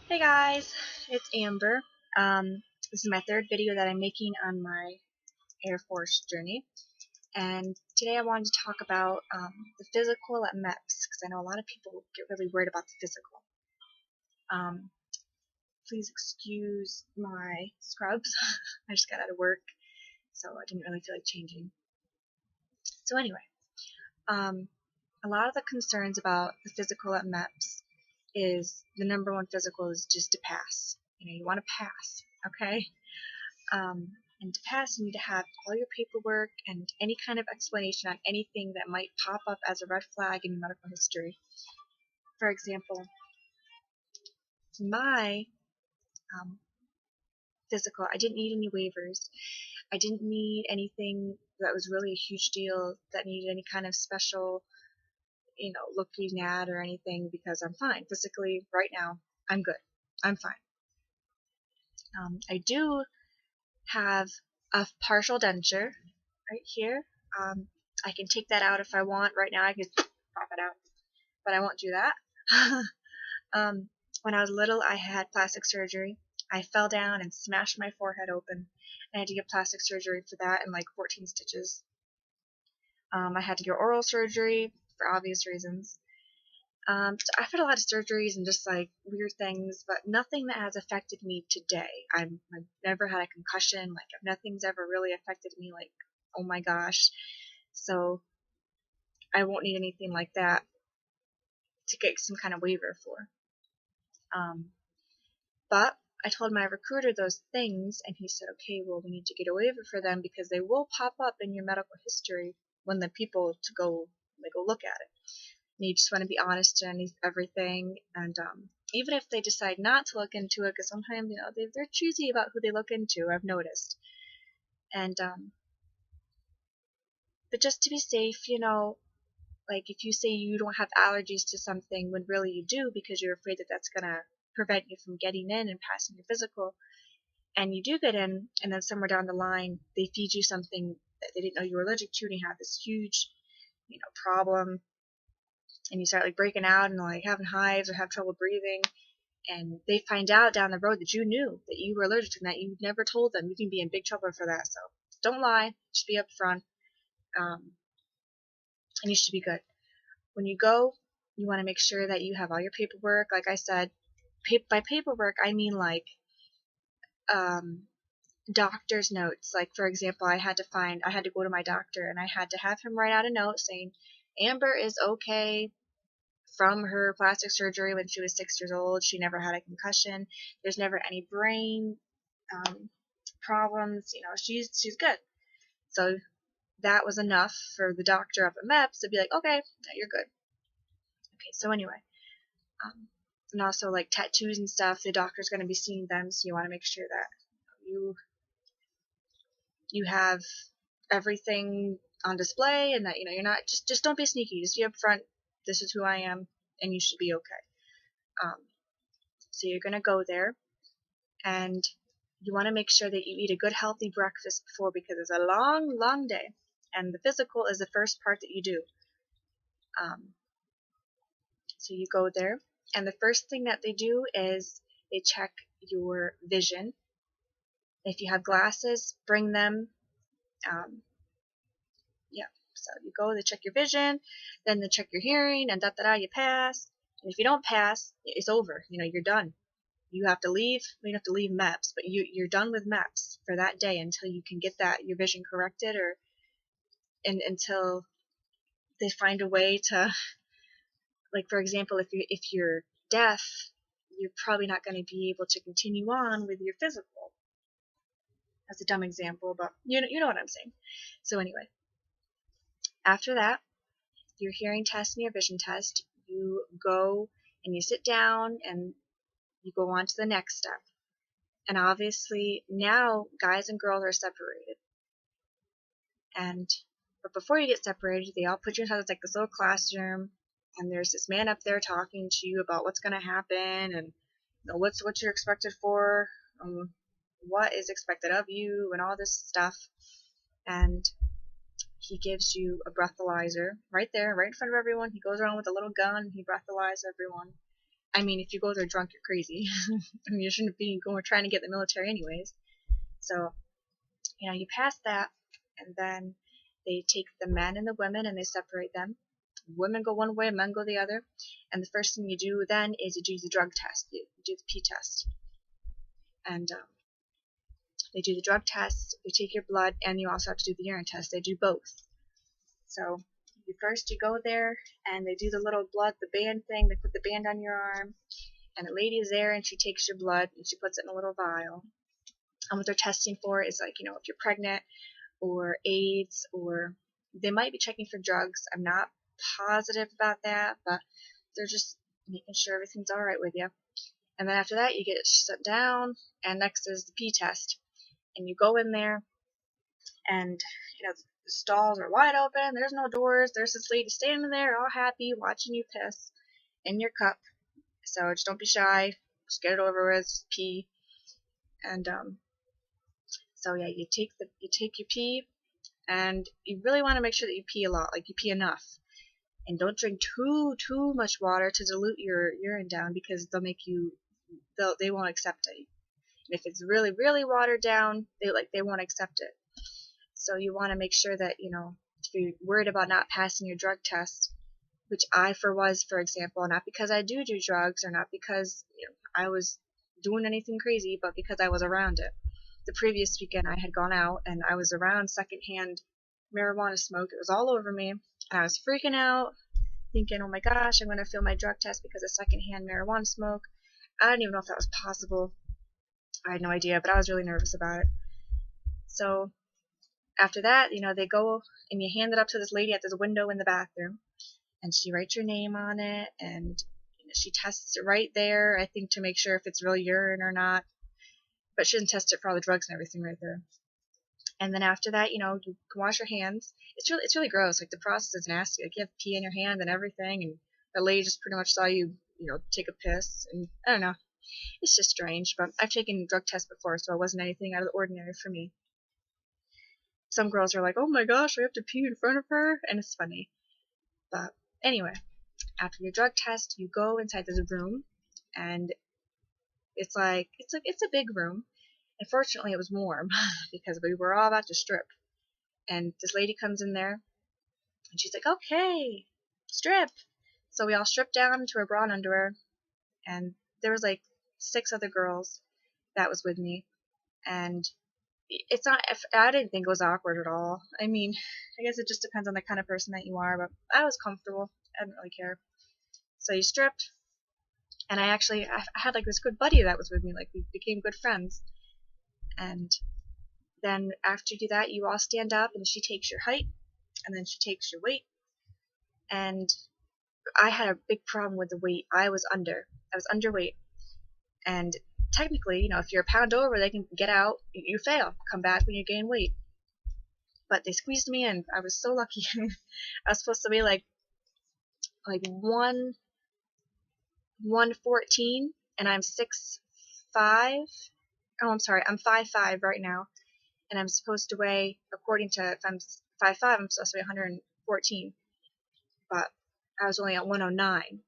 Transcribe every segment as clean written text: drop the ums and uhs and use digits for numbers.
Hey guys, it's Amber. This is my third video that I'm making on my Air Force journey, and today I wanted to talk about the physical at MEPS because I know a lot of people get really worried about the physical. Um, Please excuse my scrubs. I just got out of work, so I didn't really feel like changing. So anyway, um, a lot of the concerns about the physical at MEPS is the number one physical is just to pass. You want to pass, okay? Um, and to pass, you need to have all your paperwork and any kind of explanation on anything that might pop up as a red flag in your medical history. For example, my um, physical, I didn't need any waivers. I didn't need anything that was really a huge deal that needed any kind of special, looking at or anything because I'm fine. Physically, right now, I'm good. I'm fine. I do have a partial denture right here. Um, I can take that out if I want. Right now I could pop it out, but I won't do that. When I was little, I had plastic surgery. I fell down and smashed my forehead open. I had to get plastic surgery for that and like 14 stitches. I had to get oral surgery for obvious reasons. So I've had a lot of surgeries and just like weird things, but nothing that has affected me today. I've never had a concussion. Like nothing's ever really affected me. Like, oh my gosh. So I won't need anything like that to get some kind of waiver for. Um, but I told my recruiter those things, and he said, okay, well, we need to get a waiver for them because they will pop up in your medical history when the people go look at it. And you just want to be honest in everything, and even if they decide not to look into it, because sometimes they're choosy about who they look into. I've noticed, and but just to be safe, like if you say you don't have allergies to something when really you do because you're afraid that that's going to prevent you from getting in and passing your physical, and you do get in, and then somewhere down the line they feed you something that they didn't know you were allergic to, and you have this huge problem, and you start like breaking out and like having hives or have trouble breathing, and they find out down the road that you knew that you were allergic to that, you never told them, you can be in big trouble for that. So don't lie, just be upfront, and you should be good. When you go, you want to make sure that you have all your paperwork. Like I said, by paperwork, I mean like um, doctor's notes. Like, for example, I had to go to my doctor and I had to have him write out a note saying Amber is okay from her plastic surgery when she was 6 years old. She never had a concussion. There's never any brain um, problems. She's good. So that was enough for the doctor up at MEPS to be like, okay, you're good. Okay, so anyway, um, and also like tattoos and stuff, the doctor's going to be seeing them, so you want to make sure that you you have everything on display, and that you're not just don't be sneaky, just be upfront. This is who I am, and you should be okay. So you're going to go there, and you want to make sure that you eat a good healthy breakfast before, because it's a long day, and the physical is the first part that you do. So you go there, and the first thing that they do is they check your vision. If you have glasses, bring them. Um, yeah, so you go, they check your vision, then they check your hearing, and you pass. And if you don't pass, it's over. You're done. You have to leave. You don't have to leave MEPS, but you're done with MEPS for that day until you can get your vision corrected, or until they find a way to, like, for example, if you're deaf, you're probably not going to be able to continue on with your physical. That's a dumb example, but you know what I'm saying. So anyway, after that, your hearing test and your vision test, you go and you sit down and you go on to the next step. And obviously now guys and girls are separated. But before you get separated, they all put you inside like this little classroom, and there's this man up there talking to you about what's going to happen, and what you're expected for, what is expected of you, and all this stuff. And he gives you a breathalyzer right there, right in front of everyone. He goes around with a little gun, he breathalyzes everyone. I mean, if you go there drunk, you're crazy. I mean, you shouldn't be going trying to get the military anyways. So, you pass that, and then they take the men and the women and they separate them. Women go one way, men go the other. And the first thing you do then is you do the drug test. You do the P test. And they do the drug test, they take your blood, and you also have to do the urine test. They do both. So you go there, and they do the little blood, the band thing. They put the band on your arm, and a lady is there, and she takes your blood, and she puts it in a little vial. And what they're testing for is, like, if you're pregnant or AIDS, or they might be checking for drugs. I'm not positive about that, but they're just making sure everything's all right with you. And then after that, you get shut down, and next is the P test. And you go in there, and the stalls are wide open. There's no doors. There's this lady standing there, all happy, watching you piss in your cup. So just don't be shy. Just get it over with. Pee. And so yeah, you take your pee, and you really want to make sure that you pee a lot, like you pee enough. And don't drink too much water to dilute your urine down, because they won't accept it. And if it's really, really watered down, they won't accept it. So you want to make sure that, if you're worried about not passing your drug test, which I was, for example, not because I do drugs, or not because I was doing anything crazy, but because I was around it. The previous weekend I had gone out, and I was around secondhand marijuana smoke. It was all over me, and I was freaking out, thinking, oh my gosh, I'm going to fail my drug test because of secondhand marijuana smoke. I didn't even know if that was possible. I had no idea, but I was really nervous about it. So after that, they go and you hand it up to this lady at this window in the bathroom, and she writes your name on it, and she tests it right there, I think, to make sure if it's really urine or not. But she doesn't test it for all the drugs and everything right there. And then after that, you can wash your hands. It's really gross. Like, the process is nasty. Like, you have pee in your hand and everything, and the lady just pretty much saw you, take a piss, and I don't know. It's just strange, but I've taken drug tests before, so it wasn't anything out of the ordinary for me. Some girls are like, oh my gosh, I have to pee in front of her, and it's funny. But anyway, after your drug test, you go inside this room, and it's a big room. And fortunately, it was warm because we were all about to strip. And this lady comes in there, and she's like, okay, strip. So we all stripped down to our bra and underwear, and there was like 6 other girls that was with me, and I didn't think it was awkward at all. I mean, I guess it just depends on the kind of person that you are, but I was comfortable. I didn't really care. So you stripped, and I had like this good buddy that was with me. Like, we became good friends. And then after you do that, you all stand up, and she takes your height, and then she takes your weight. And I had a big problem with the weight. I was underweight. And technically, if you're a pound over, they can get out. You fail. Come back when you gain weight. But they squeezed me in. I was so lucky. I was supposed to be like 114, and I'm 6'5". Oh, I'm sorry. I'm 5'5" right now, and I'm supposed to weigh, according to, if I'm 5'5", I'm supposed to weigh 114. But I was only at 109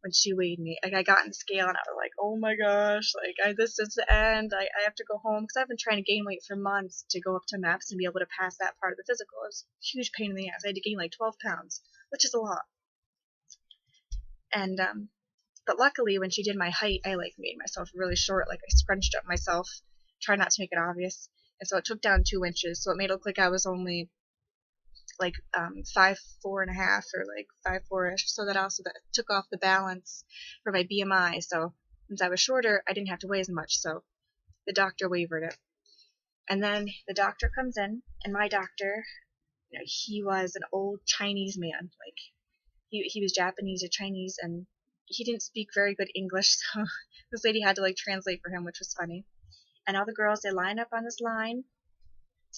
when she weighed me. Like, I got in the scale, and I was like, oh my gosh, like, this is the end. I have to go home, because I've been trying to gain weight for months to go up to MEPS and be able to pass that part of the physical. It was a huge pain in the ass. I had to gain like 12 pounds, which is a lot. And but luckily, when she did my height, I made myself really short. Like, I scrunched up myself, tried not to make it obvious, and so it took down 2 inches. So it made it look like I was only like 5'4.5" or like 5'4"-ish. So that took off the balance for my BMI. So since I was shorter, I didn't have to weigh as much. So the doctor wavered it. And then the doctor comes in, and my doctor, he was an old Chinese man. Like, he was Japanese or Chinese, and he didn't speak very good English, so this lady had to translate for him, which was funny. And all the girls, they line up on this line,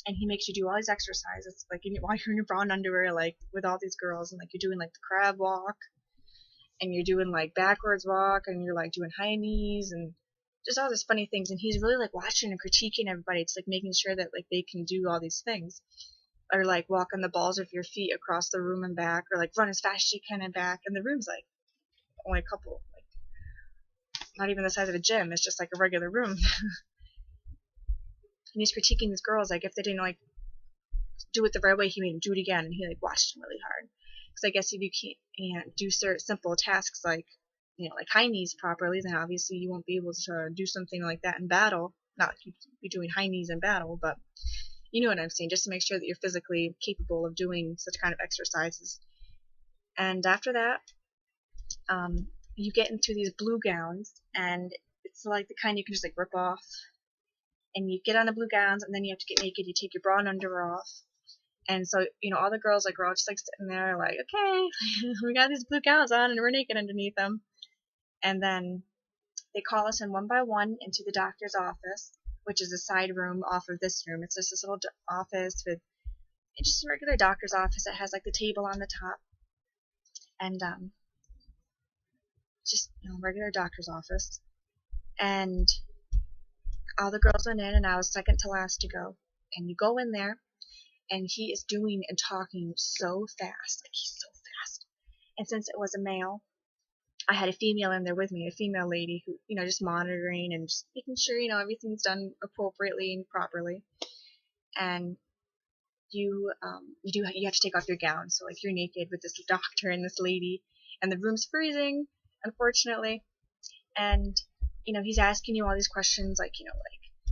and he makes you do all these exercises, while you're in your bra and underwear, with all these girls, and you're doing the crab walk, and you're doing backwards walk, and you're doing high knees, and just all these funny things. And he's really watching and critiquing everybody. It's making sure that they can do all these things, or walk on the balls of your feet across the room and back, or run as fast as you can and back. And the room's only a couple, not even the size of a gym. It's just like a regular room. And he's critiquing these girls, like if they didn't like do it the right way, he made them do it again, and he like watched them really hard. Because I guess if you can't do certain simple tasks like like high knees properly, then obviously you won't be able to do something like that in battle. Not like you'd be doing high knees in battle, but you know what I'm saying, just to make sure that you're physically capable of doing such kind of exercises. And after that, you get into these blue gowns, and it's like the kind you can just like rip off. And you get on the blue gowns, and then you have to get naked. You take your bra and underwear off. And so, all the girls like were all just like sitting there like, okay, we got these blue gowns on and we're naked underneath them. And then they call us in one by one into the doctor's office, which is a side room off of this room. It's just this little office with just a regular doctor's office that has like the table on the top. And just regular doctor's office. And all the girls went in, and I was second to last to go. And you go in there, and he is doing and talking so fast, like he's so fast. And since it was a male, I had a female in there with me, a female lady who, just monitoring and just making sure, everything's done appropriately and properly. And you have to take off your gown, so like you're naked with this doctor and this lady, and the room's freezing, unfortunately. And he's asking you all these questions, like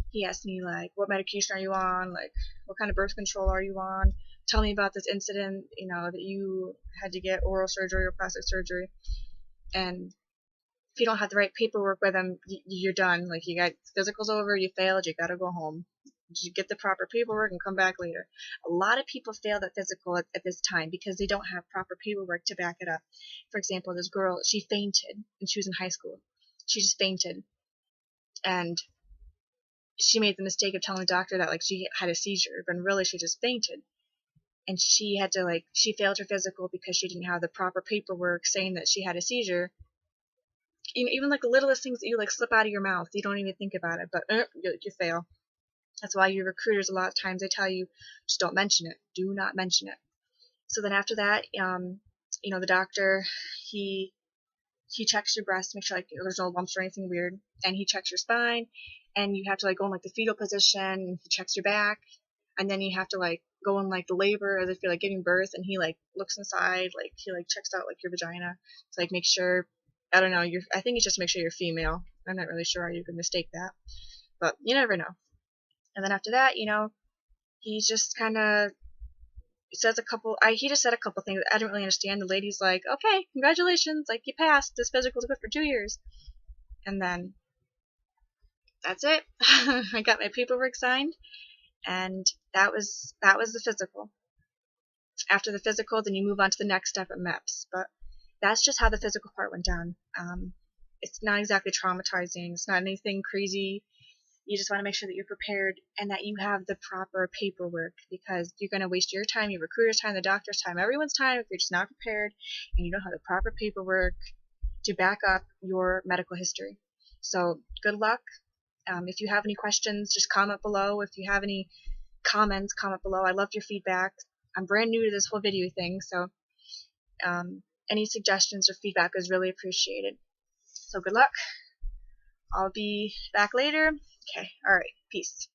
he asked me like, what medication are you on, like what kind of birth control are you on, tell me about this incident, that you had to get oral surgery or plastic surgery. And if you don't have the right paperwork with them, you're done. Like, you got physicals over, you failed, you gotta go home. You get the proper paperwork and come back later. A lot of people fail that physical at this time because they don't have proper paperwork to back it up. For example, this girl, she fainted, and she was in high school. She just fainted, and she made the mistake of telling the doctor that like she had a seizure, but really she just fainted. And she had to she failed her physical because she didn't have the proper paperwork saying that she had a seizure. Even like the littlest things that you like slip out of your mouth, you don't even think about it, but you fail. That's why your recruiters a lot of times they tell you just don't mention it. Do not mention it. So then after that, the doctor he checks your breast to make sure like there's no lumps or anything weird, and he checks your spine, and you have to like go in like the fetal position, and he checks your back, and then you have to like go in like the labor as if you're like giving birth, and he like looks inside, like he like checks out like your vagina to like make sure, I don't know, I think it's just to make sure you're female. I'm not really sure how you could mistake that, but you never know. And then after that, he just kind of says he just said a couple things that I didn't really understand. The lady's like, okay, congratulations, like you passed, this physical's good for 2 years. And then that's it. I got my paperwork signed, and that was the physical. After the physical, then you move on to the next step at MEPS. But that's just how the physical part went down. It's not exactly traumatizing. It's not anything crazy. You just want to make sure that you're prepared and that you have the proper paperwork, because you're going to waste your time, your recruiter's time, the doctor's time, everyone's time if you're just not prepared and you don't have the proper paperwork to back up your medical history. So good luck. If you have any questions, just comment below. If you have any comments, comment below. I love your feedback. I'm brand new to this whole video thing, so any suggestions or feedback is really appreciated. So good luck. I'll be back later. Okay, alright, peace.